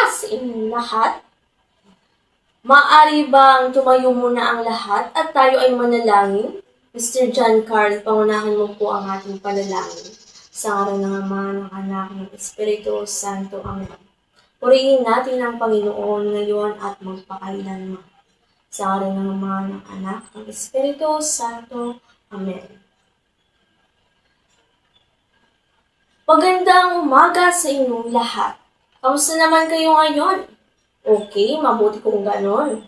sa inyong lahat. Maaari bang tumayo muna ang lahat at tayo ay manalangin? Mr. John Carl, pangunahan mo po ang ating panalangin. Sa ngalan ng Ama, ng Anak, ng Espiritu Santo. Amen. Purihin natin ang Panginoon ngayon at magpakailanman. Sa ngalan ng Ama, ng Anak, ng Espiritu Santo. Amen. Magandang umaga sa inyong lahat. Kamusta naman kayo ngayon? Okay, mabuti kung ganon.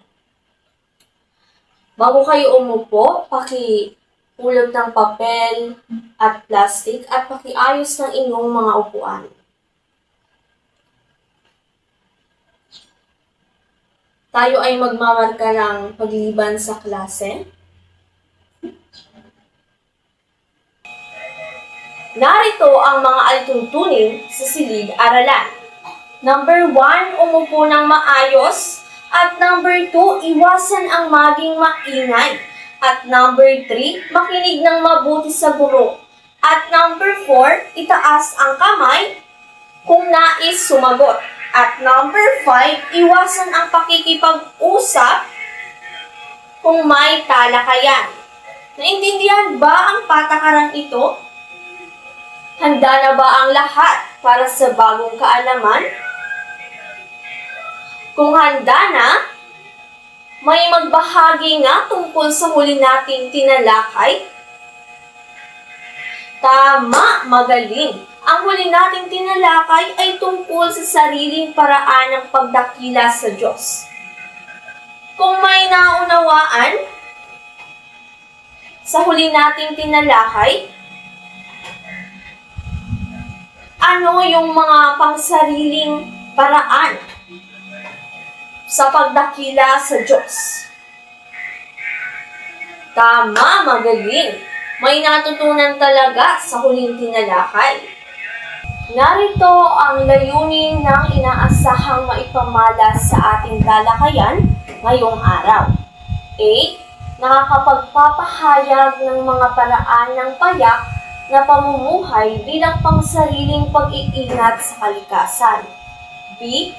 Bago kayo umupo, pakipulot ng papel at plastic at pakiayos ng inyong mga upuan. Tayo ay magmamarka ng pagliban sa klase. Narito ang mga alituntunin sa silid-aralan. Number 1, umupo ng maayos. At number 2, iwasan ang maging maingay. At number 3, makinig ng mabuti sa guro. At number 4, itaas ang kamay kung nais sumagot. At number 5, iwasan ang pakikipag-usap kung may talakayan. Naintindihan ba ang patakarang ito? Handa na ba ang lahat para sa bagong kaalaman? Kung handa na, may magbahagi nga tungkol sa huli nating tinalakay. Tama, magaling. Ang huli nating tinalakay ay tungkol sa sariling paraan ng pagdakila sa Diyos. Kung may naunawaan sa huli nating tinalakay, ano yung mga pangsariling paraan sa pagdakila sa Diyos? Tama, magaling. May natutunan talaga sa huling tinalakay. Narito ang layunin ng inaasahang maipamalas sa ating talakayan ngayong araw. A. Nakakapagpapahayag ng mga paraan ng payak na pamumuhay bilang pangsariling pag-iingat sa kalikasan. B.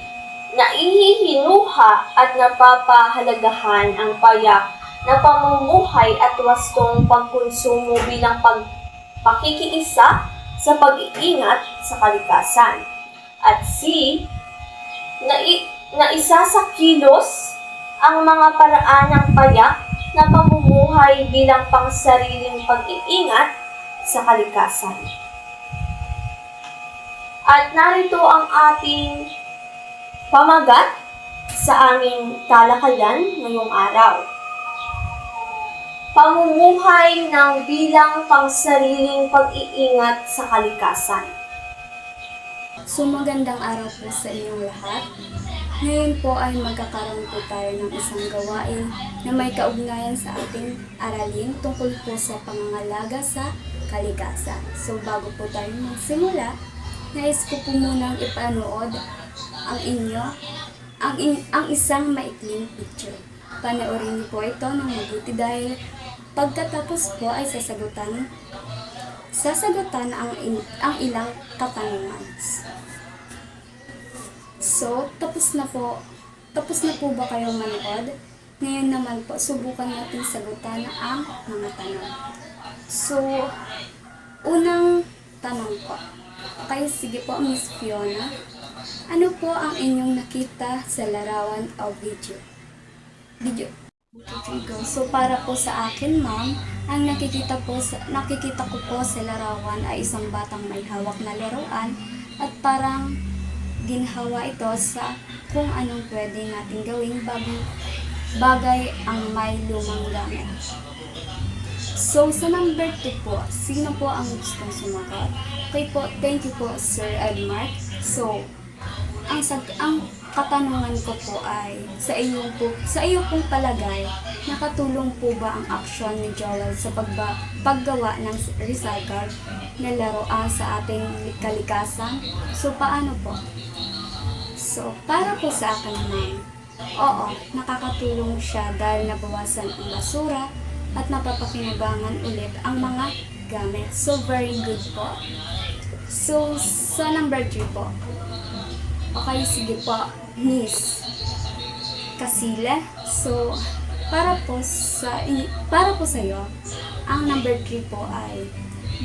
Naihihinuha at napapahalagahan ang payak na pamumuhay at wastong pagkonsumo bilang pakikiisa sa pag-iingat sa kalikasan. At C. Naisasakilos ang mga paraan ng payak na pamumuhay bilang pangsariling pag-iingat sa kalikasan. At narito ang ating pamagat sa aming talakayan ngayong araw. Pamumuhay ng bilang pangsariling pag-iingat sa kalikasan. So magandang araw po sa inyong lahat. Ngayon po ay magkakaroon po tayo ng isang gawain na may kaugnayan sa ating aralin tungkol po sa pangangalaga sa kalikasan. So bago po tayo magsimula, nais ko po munang ipanood ang isang maikling picture. Panoorin niyo po ito ng mabuti dahil pagkatapos po ay sasagutan ang ilang katanungan. So, tapos na po ba kayong manood? Ngayon naman po, subukan natin sagutan ang mga tanong. So, unang tanong po. Okay, sige po, Miss Fiona. Ano po ang inyong nakita sa larawan o video? So, para po sa akin, ma'am, ang nakikita ko po sa larawan ay isang batang may hawak na laruan at parang ginhawa ito sa kung anong pwede natin gawing bagay ang may lumang gamit. So, sa number 2 po, sino po ang gustong sumagot? Okay po, thank you po, Sir Edmark. So, ang katanungan ko po ay, sa iyo pong palagay, nakatulong po ba ang aksyon ni Joel sa paggawa ng recycled na laruan sa ating kalikasan? So, paano po? So, para po sa akin naman, oo, nakakatulong siya dahil nabawasan ang basura at napapakinabangan ulit ang mga gamit. So, very good po. So, sa number 3 po. Okay, sige po. Miss Kasile. So, para po sa iyo, ang number 3 po ay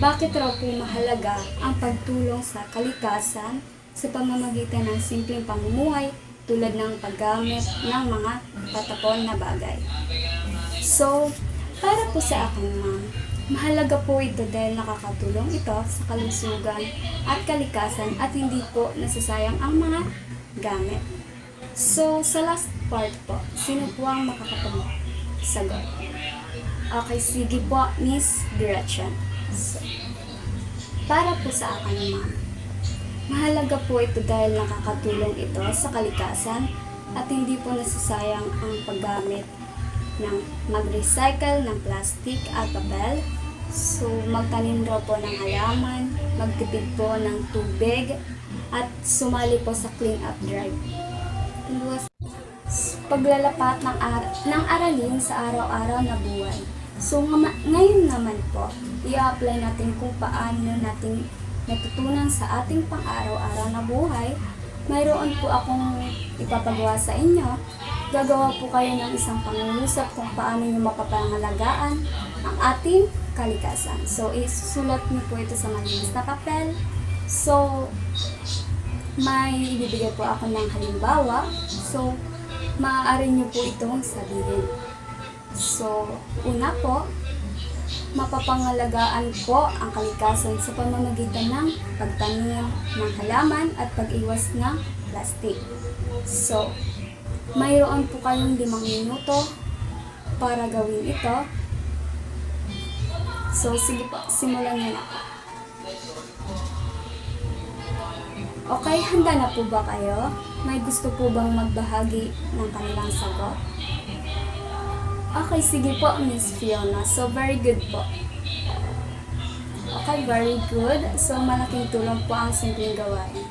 bakit raw po mahalaga ang pagtulong sa kalikasan sa pamamagitan ng simpleng pamumuhay tulad ng paggamit ng mga patapon na bagay. So, para po sa akin, ma'am, mahalaga po ito dahil nakakatulong ito sa kalusugan at kalikasan at hindi po nasasayang ang mga gamit. So, sa last part po, sino po ang makakapagsagot? Okay, sige po, Miss Gretchen. So, para po sa akin, ma'am, mahalaga po ito dahil nakakatulong ito sa kalikasan at hindi po nasasayang ang paggamit ng mag-recycle ng plastic at papel. So, magtanim raw po ng halaman, magtipid po ng tubig, at sumali po sa clean-up drive. Paglalapat ng aralin sa araw-araw na buhay. So, ngayon naman po, i-apply natin kung paano natin natutunan sa ating pang-araw-araw na buhay. Mayroon po akong ipapagawa sa inyo. Gagawa po kayo ng isang pangungusap kung paano nyo mapapangalagaan ang ating kalikasan. So, isusulat niyo po ito sa malinis na papel. So, may ibibigay po ako ng halimbawa. So, maaari niyo po itong sabihin. So, una po, mapapangalagaan po ang kalikasan sa pamamagitan ng pagtanim ng halaman at pag-iwas ng plastic. So, mayroon po kayong 5 minuto para gawin ito. So, sige po, simulan niyo na po. Okay, handa na po ba kayo? May gusto po bang magbahagi ng kanilang sagot? Okay, sige po, Miss Fiona. So, very good po. Okay, very good. So, malaking tulong po ang simpleng gawain.